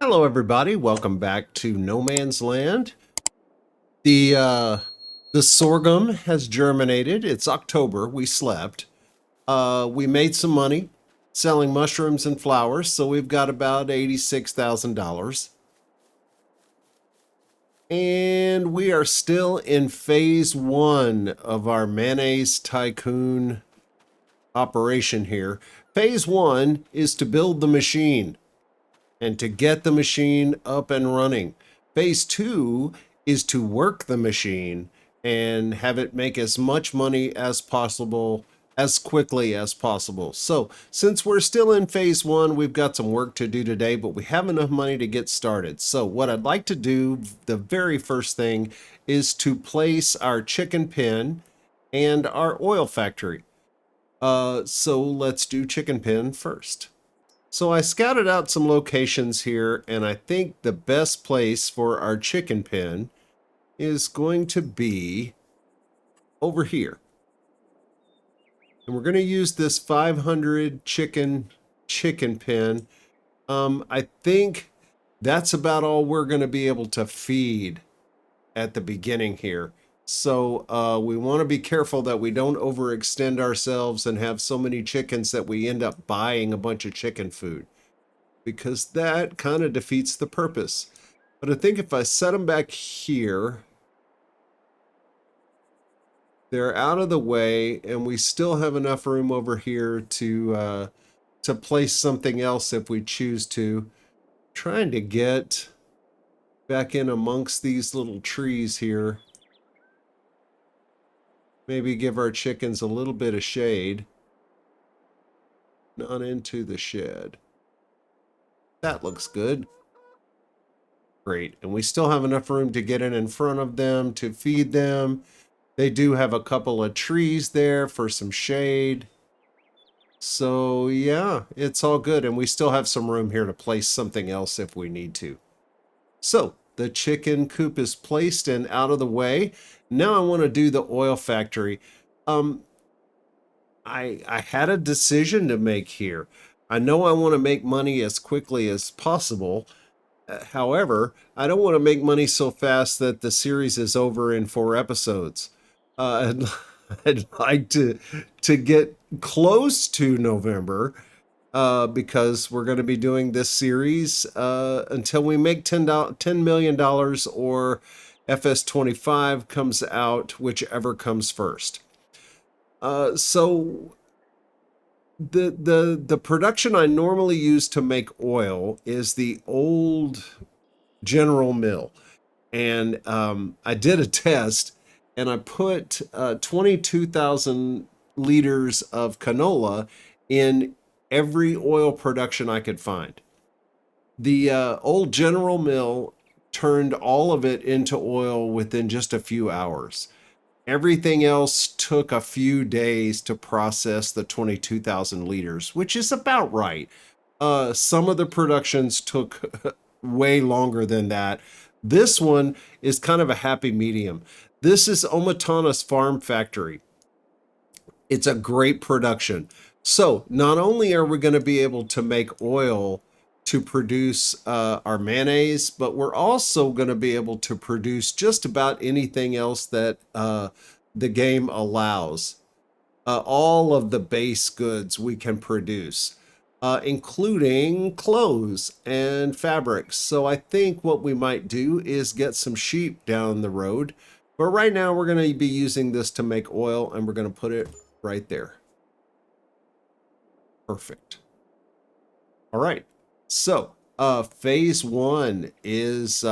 Hello, everybody. Welcome back to No Man's Land. The sorghum has germinated. It's October. We slept. We made some money selling mushrooms and flowers, so we've got about $86,000. And we are still in phase one of our mayonnaise tycoon operation here. Phase one is to build the machine and to get the machine up and running. Phase two is to work the machine and have it make as much money as possible as quickly as possible. So since we're still in phase one, we've got some work to do today, but we have enough money to get started. So what I'd like to do, the very first thing, is to place our chicken pen and our oil factory. So let's do chicken pen first. So I scouted out some locations here, and I think the best place for our chicken pen is going to be over here. And we're going to use this 500 chicken pen. I think that's about all we're going to be able to feed at the beginning here. So we want to be careful that we don't overextend ourselves and have so many chickens that we end up buying a bunch of chicken food, because that kind of defeats the purpose. But I think if I set them back here, they're out of the way, and we still have enough room over here to place something else if we choose to. Trying to get back in amongst these little trees here. Maybe give our chickens a little bit of shade. Not into the shed. That looks good. Great. And we still have enough room to get in front of them to feed them. They do have a couple of trees there for some shade. So yeah, it's all good. And we still have some room here to place something else if we need to. So the chicken coop is placed and out of the way. Now I want to do the oil factory. I had a decision to make here. I know I want to make money as quickly as possible. However, I don't want to make money so fast that the series is over in 4 episodes. I'd like to get close to November, because we're going to be doing this series until we make $10 million or FS25 comes out, whichever comes first. So the production I normally use to make oil is the old General Mill. And I did a test, and I put 22,000 liters of canola in every oil production I could find. The old General Mill turned all of it into oil within just a few hours. Everything else took a few days to process the 22,000 liters, which is about right. Some of the productions took way longer than that. This one is kind of a happy medium. This is Omatana's Farm Factory. It's a great production. So not only are we going to be able to make oil to produce our mayonnaise, but we're also going to be able to produce just about anything else that the game allows. All of the base goods we can produce, including clothes and fabrics. So I think what we might do is get some sheep down the road. But right now we're going to be using this to make oil, and we're going to put it right there. Perfect. All right. So phase one is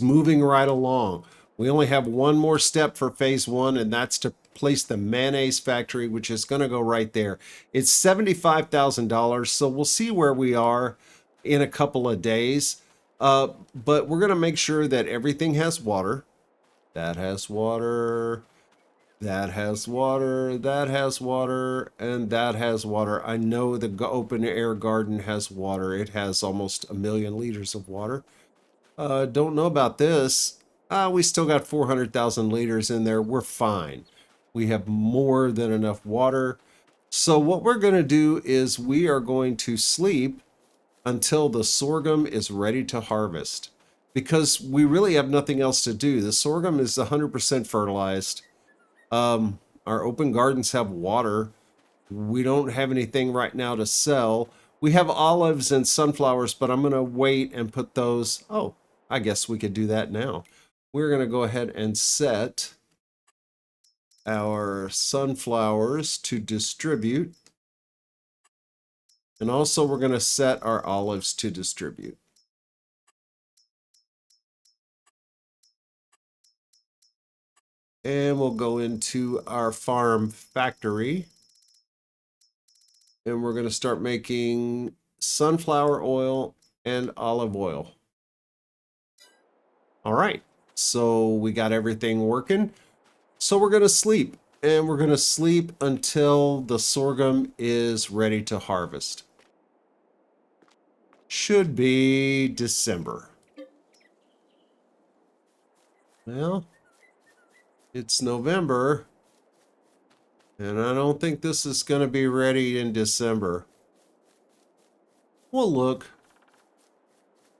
moving right along. We only have one more step for phase one, and that's to place the mayonnaise factory, which is going to go right there. It's $75,000, so we'll see where we are in a couple of days. But we're going to make sure that everything has water. That has water. That has water, that has water, and that has water. I know the open air garden has water. It has almost 1 million liters of water. Don't know about this. We still got 400,000 liters in there. We're fine. We have more than enough water. So what we're going to do is we are going to sleep until the sorghum is ready to harvest, because we really have nothing else to do. The sorghum is 100% fertilized. Our open gardens have water. We don't have anything right now to sell. We have olives and sunflowers, but I'm going to wait and put those. Oh, I guess we could do that now. We're going to go ahead and set our sunflowers to distribute. And also we're going to set our olives to distribute. And we'll go into our farm factory. And we're going to start making sunflower oil and olive oil. All right, so we got everything working. So we're going to sleep, and we're going to sleep until the sorghum is ready to harvest. Should be December. Well, it's November. And I don't think this is going to be ready in December. Well, look.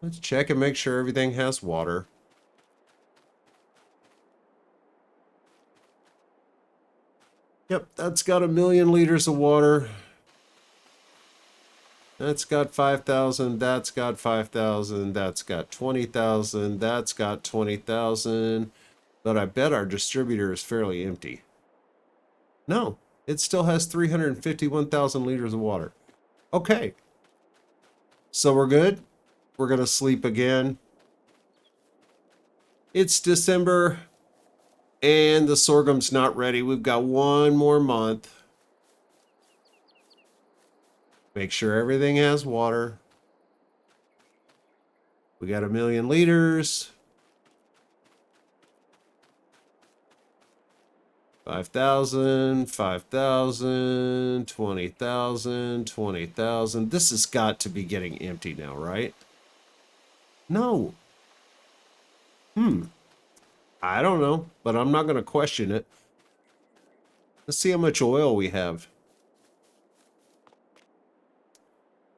Let's check and make sure everything has water. Yep, that's got 1 million liters of water. That's got 5,000. That's got 5,000. That's got 20,000. That's got 20,000. But I bet our distributor is fairly empty. No, it still has 351,000 liters of water. Okay. So we're good. We're going to sleep again. It's December and the sorghum's not ready. We've got 1 more month. Make sure everything has water. We got 1 million liters. 5,000, 5,000, 20,000, 20,000. This has got to be getting empty now, right? No. I don't know, but I'm not going to question it. Let's see how much oil we have.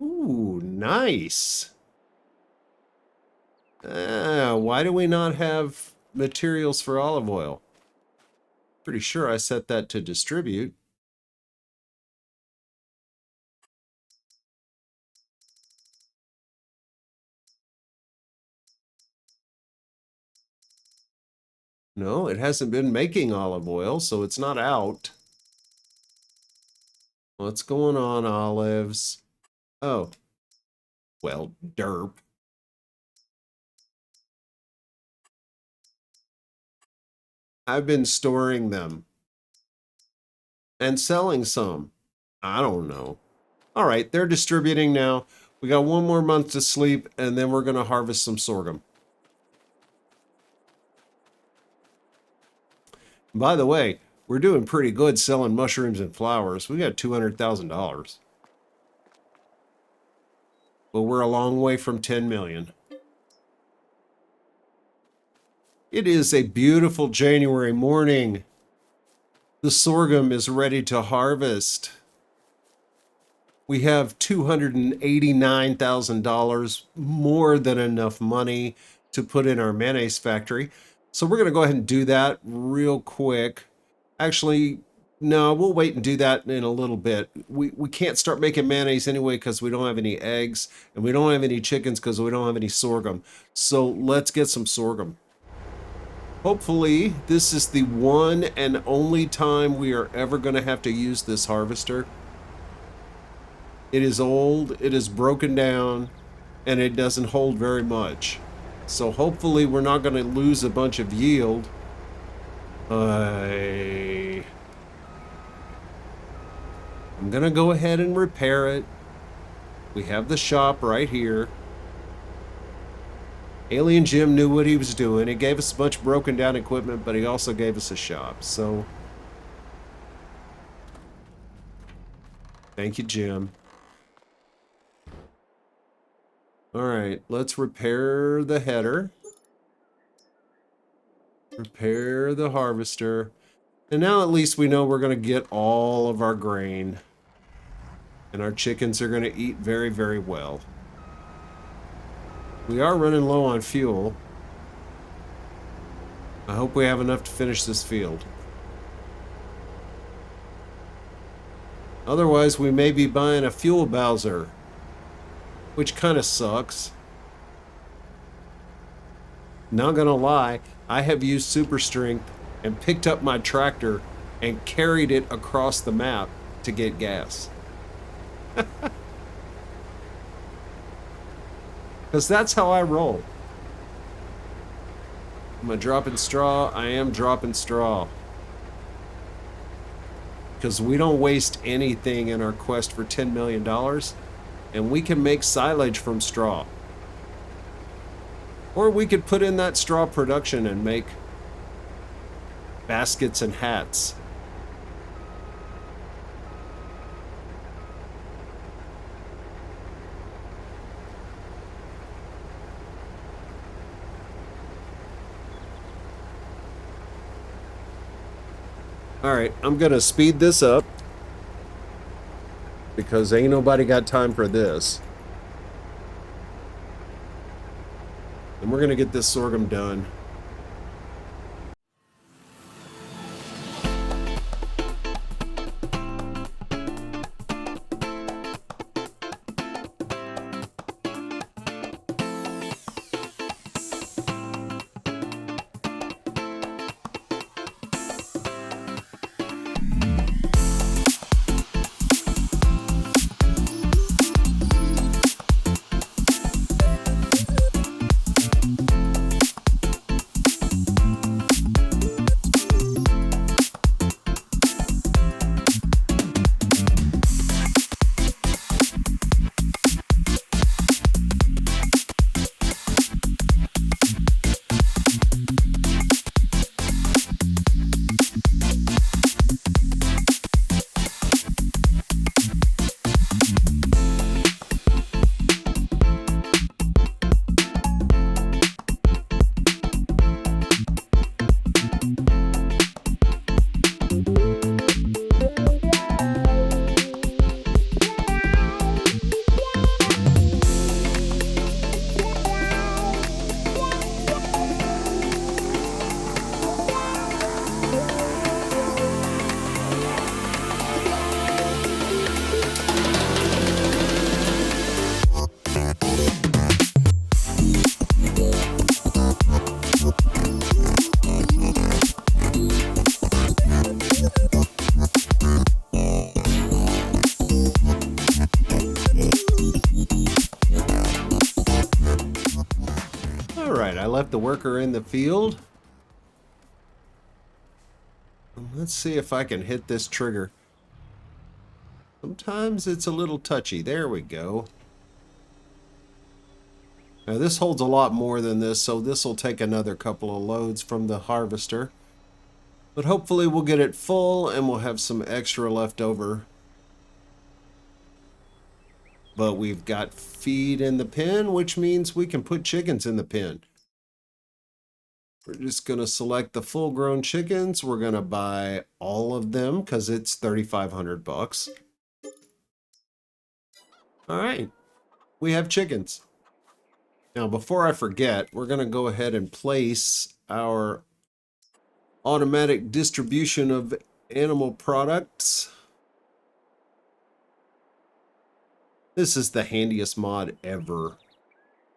Ooh, nice. Why do we not have materials for olive oil? Pretty sure I set that to distribute. No, it hasn't been making olive oil, so it's not out. What's going on, olives? Oh, well, derp. I've been storing them and selling some. I don't know. All right, they're distributing now. We got 1 more month to sleep, and then we're going to harvest some sorghum. By the way, we're doing pretty good selling mushrooms and flowers. We got $200,000. But we're a long way from 10 million. It is a beautiful January morning. The sorghum is ready to harvest. We have $289,000, more than enough money to put in our mayonnaise factory. So we're going to go ahead and do that real quick. Actually, no, we'll wait and do that in a little bit. We can't start making mayonnaise anyway because we don't have any eggs, and we don't have any chickens because we don't have any sorghum. So let's get some sorghum. Hopefully, this is the one and only time we are ever going to have to use this harvester. It is old, it is broken down, and it doesn't hold very much. So hopefully we're not going to lose a bunch of yield. I'm going to go ahead and repair it. We have the shop right here. Alien Jim knew what he was doing. He gave us a bunch of broken down equipment, but he also gave us a shop. So, thank you, Jim. All right, let's repair the header. Repair the harvester. And now at least we know we're going to get all of our grain. And our chickens are going to eat very, very well. We are running low on fuel. I hope we have enough to finish this field. Otherwise, we may be buying a fuel Bowser, which kind of sucks. Not gonna lie, I have used super strength and picked up my tractor and carried it across the map to get gas. Because that's how I roll. Am I dropping straw? I am dropping straw. Because we don't waste anything in our quest for $10 million. And we can make silage from straw. Or we could put in that straw production and make baskets and hats. Alright, I'm gonna speed this up because ain't nobody got time for this. And we're gonna get this sorghum done. Left the worker in the field. Let's see if I can hit this trigger. Sometimes it's a little touchy. There we go. Now this holds a lot more than this, so this will take another couple of loads from the harvester. But hopefully we'll get it full and we'll have some extra left over. But we've got feed in the pen, which means we can put chickens in the pen. We're just going to select the full-grown chickens. We're going to buy all of them because it's 3,500 bucks. All right, we have chickens. Now, before I forget, we're going to go ahead and place our automatic distribution of animal products. This is the handiest mod ever.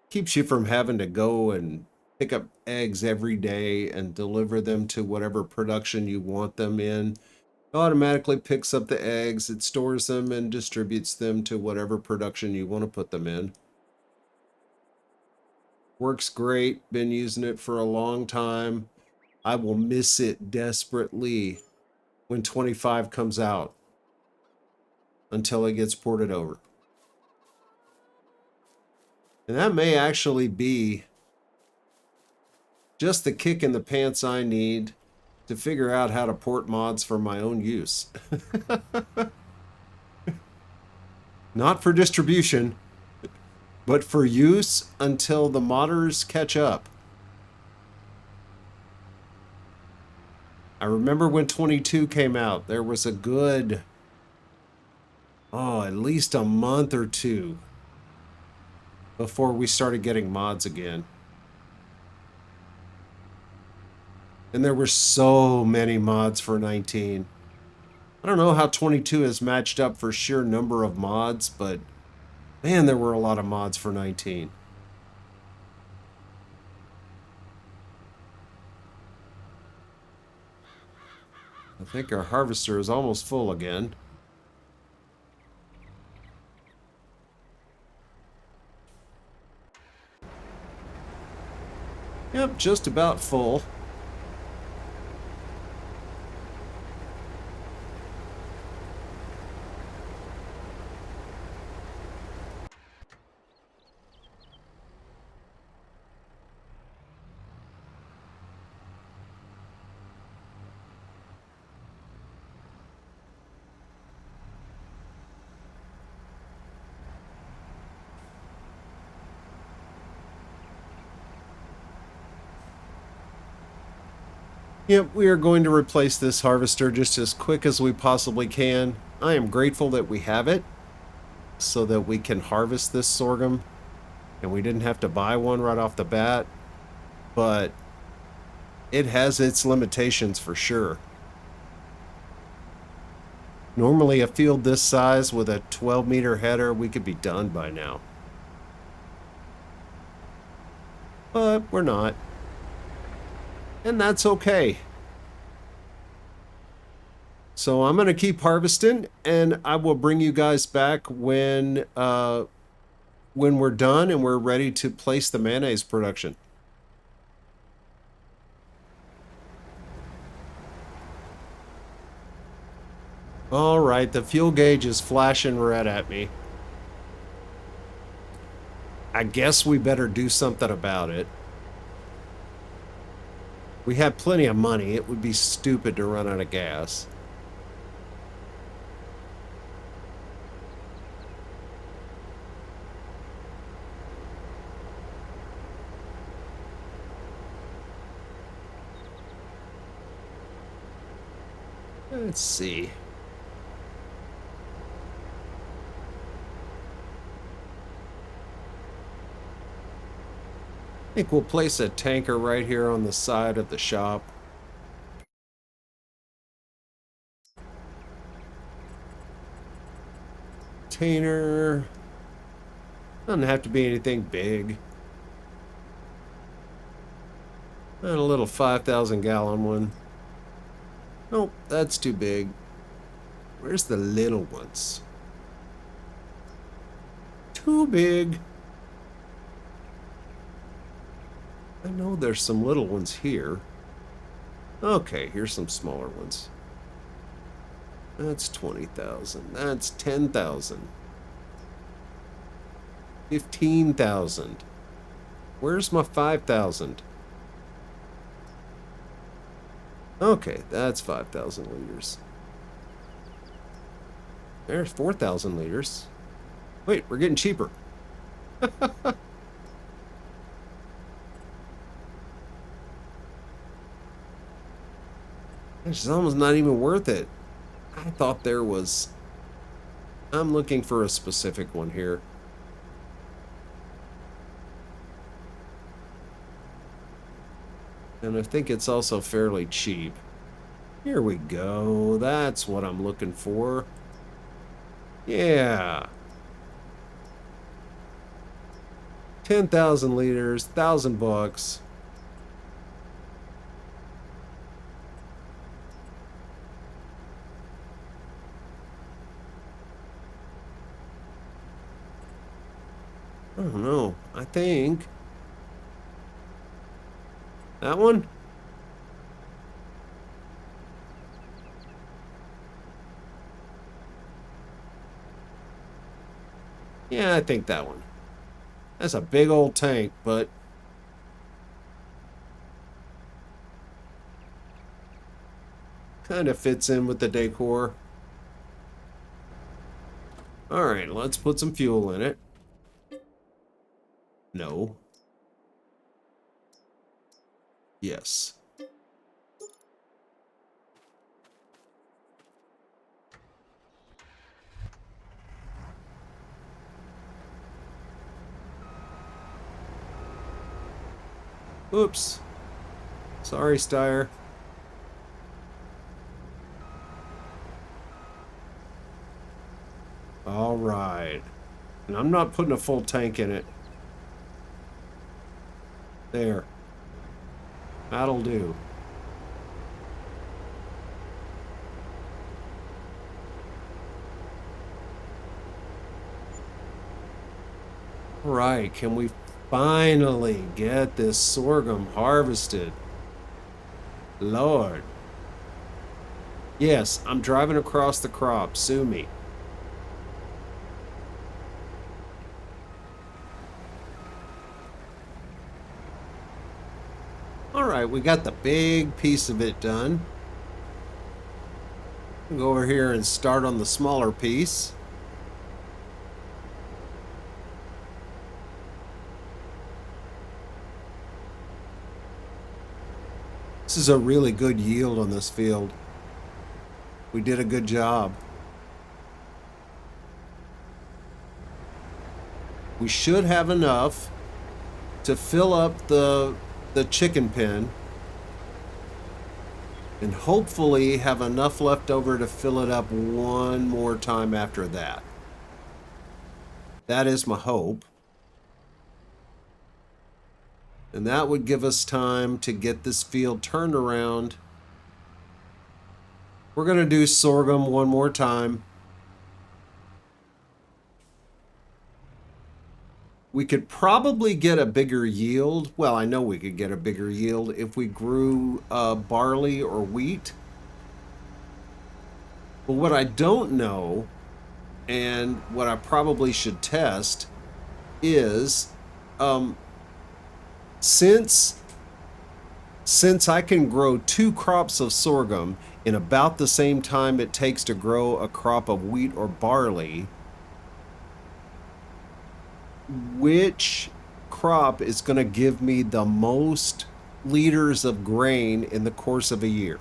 Keeps you from having to go and pick up eggs every day and deliver them to whatever production you want them in. It automatically picks up the eggs, it stores them and distributes them to whatever production you want to put them in. Works great, been using it for a long time. I will miss it desperately when 25 comes out until it gets ported over. And that may actually be just the kick in the pants I need to figure out how to port mods for my own use. Not for distribution, but for use until the modders catch up. I remember when 22 came out, there was a good, at least a month or two before we started getting mods again. And there were so many mods for 19. I don't know how 22 has matched up for sheer number of mods, but man, there were a lot of mods for 19. I think our harvester is almost full again. Yep, just about full. Yep, we are going to replace this harvester just as quick as we possibly can. I am grateful that we have it so that we can harvest this sorghum and we didn't have to buy one right off the bat, but it has its limitations for sure. Normally a field this size with a 12-meter header, we could be done by now. But we're not. And that's okay. So I'm going to keep harvesting, and I will bring you guys back when we're done and we're ready to place the mayonnaise production. All right, the fuel gauge is flashing red at me. I guess we better do something about it. We have plenty of money. It would be stupid to run out of gas. Let's see. I think we'll place a tanker right here on the side of the shop. Container. Doesn't have to be anything big. And a little 5,000 gallon one. Nope, that's too big. Where's the little ones? Too big. I know there's some little ones here. Okay, here's some smaller ones. That's 20,000. That's 10,000. 15,000. Where's my 5,000? Okay, that's 5,000 liters. There's 4,000 liters. Wait, we're getting cheaper. It's almost not even worth it. I thought there was... I'm looking for a specific one here. And I think it's also fairly cheap. Here we go. That's what I'm looking for. Yeah. 10,000 liters, $1,000. I don't know. I think that one? Yeah, I think that one. That's a big old tank, but kind of fits in with the decor. All right, let's put some fuel in it. No. Yes. Oops. Sorry, Steyr. All right. And I'm not putting a full tank in it. There. That'll do. All right, can we finally get this sorghum harvested? Lord. Yes, I'm driving across the crop. Sue me. All right, we got the big piece of it done. We'll go over here and start on the smaller piece. This is a really good yield on this field. We did a good job. We should have enough to fill up the chicken pen and hopefully have enough left over to fill it up one more time after that. That is my hope. And that would give us time to get this field turned around. We're going to do sorghum one more time. We could probably get a bigger yield. Well, I know we could get a bigger yield if we grew barley or wheat. But what I don't know, and what I probably should test, is since I can grow 2 crops of sorghum in about the same time it takes to grow a crop of wheat or barley, which crop is going to give me the most liters of grain in the course of a year?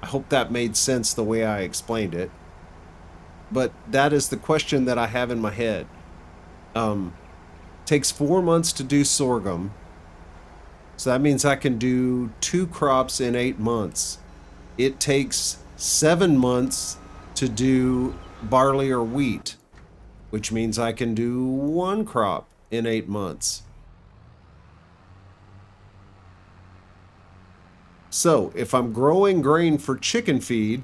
I hope that made sense the way I explained it. But that is the question that I have in my head. Takes 4 months to do sorghum. So that means I can do 2 crops in 8 months. It takes 7 months to do barley or wheat, which means I can do 1 crop in 8 months. So if I'm growing grain for chicken feed,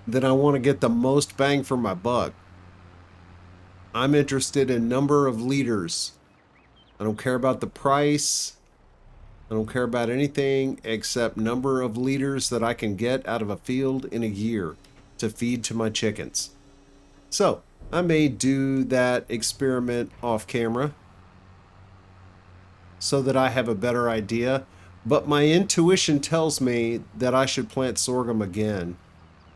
then I want to get the most bang for my buck. I'm interested in number of liters. I don't care about the price. I don't care about anything except number of liters that I can get out of a field in a year to feed to my chickens. So I may do that experiment off camera so that I have a better idea. But my intuition tells me that I should plant sorghum again.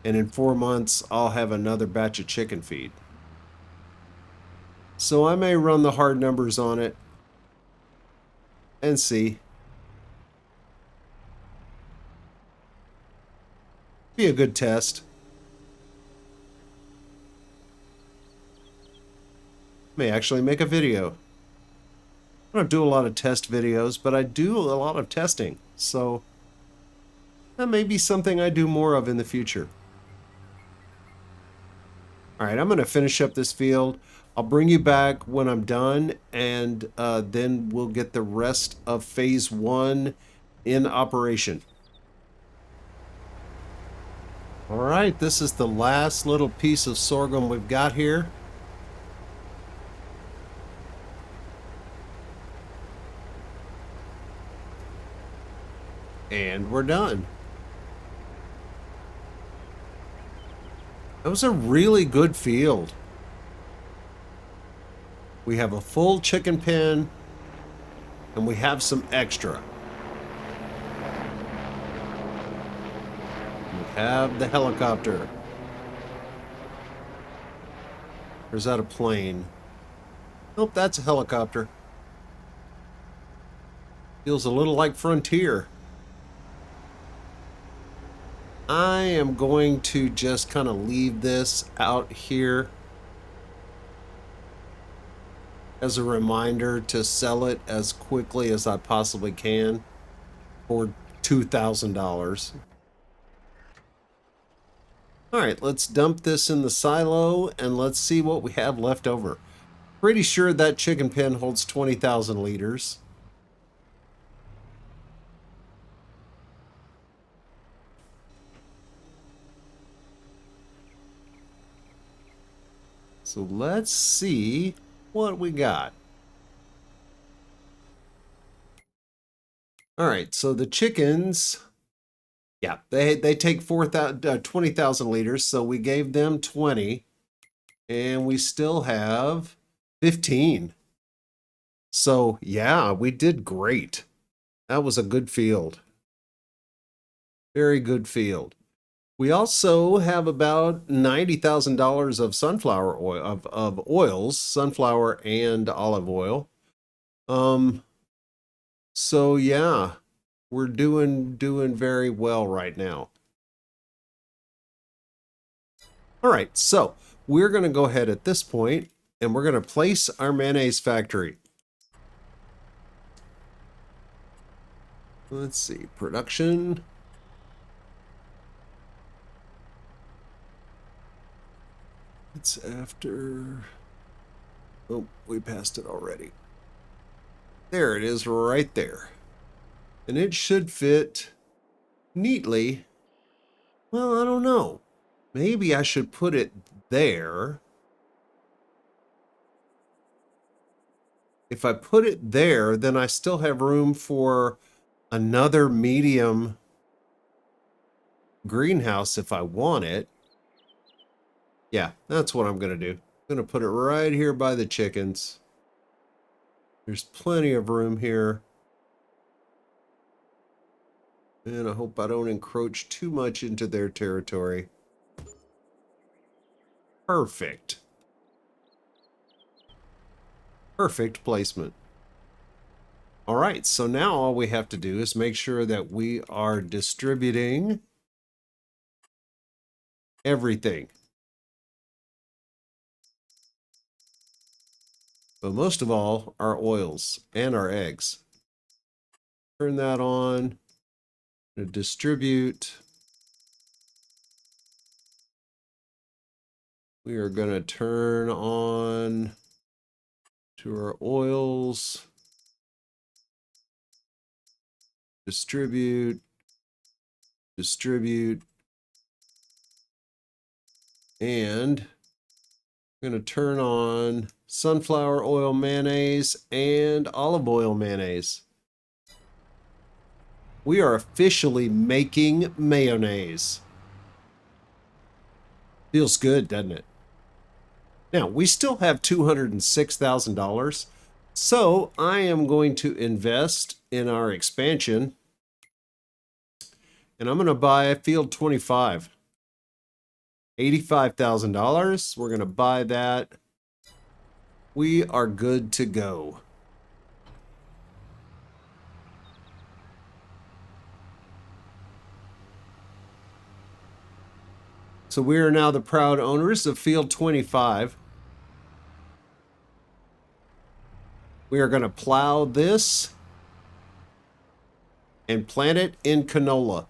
And in 4 months, I'll have another batch of chicken feed. So I may run the hard numbers on it and see. Be a good test. May actually make a video. I don't do a lot of test videos, but I do a lot of testing. So that may be something I do more of in the future. All right, I'm going to finish up this field. I'll bring you back when I'm done, and then we'll get the rest of phase 1 in operation. All right, this is the last little piece of sorghum we've got here. And we're done. That was a really good field. We have a full chicken pen, and we have some extra. We have the helicopter. Or is that a plane? Nope, that's a helicopter. Feels a little like Frontier. I am going to just kind of leave this out here as a reminder to sell it as quickly as I possibly can for $2,000. All right, let's dump this in the silo and let's see what we have left over. Pretty sure that chicken pen holds 20,000 liters. So let's see what we got. All right, so the chickens, yeah, they take 20,000 liters, so we gave them 20, and we still have 15. So yeah, we did great. That was a good field. Very good field. We also have about $90,000 of sunflower oil, of oils, sunflower and olive oil. So yeah, we're doing very well right now. All right, so we're going to go ahead at this point and we're going to place our mayonnaise factory. Let's see, production. It's after, oh, we passed it already. There it is right there. And it should fit neatly. Well, I don't know. Maybe I should put it there. If I put it there, then I still have room for another medium greenhouse if I want it. Yeah, that's what I'm going to do. I'm going to put it right here by the chickens. There's plenty of room here. And I hope I don't encroach too much into their territory. Perfect. Perfect placement. All right, so now all we have to do is make sure that we are distributing everything. But most of all, our oils and our eggs. Turn that on. Distribute. We are going to turn on to our oils. Distribute. Distribute. And I'm going to turn on sunflower oil mayonnaise and olive oil mayonnaise. We are officially making mayonnaise. Feels good, doesn't it? Now, we still have $206,000, so I am going to invest in our expansion, and I'm going to buy field 25. $85,000. We're going to buy that. We are good to go. So we are now the proud owners of Field 25. We are going to plow this and plant it in canola.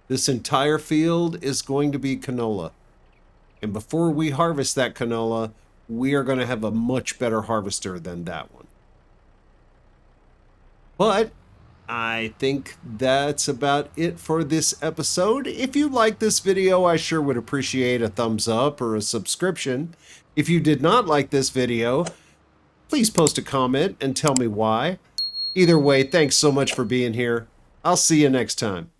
This entire field is going to be canola. And before we harvest that canola, we are going to have a much better harvester than that one. But I think that's about it for this episode. If you like this video, I sure would appreciate a thumbs up or a subscription. If you did not like this video, please post a comment and tell me why. Either way, thanks so much for being here. I'll see you next time.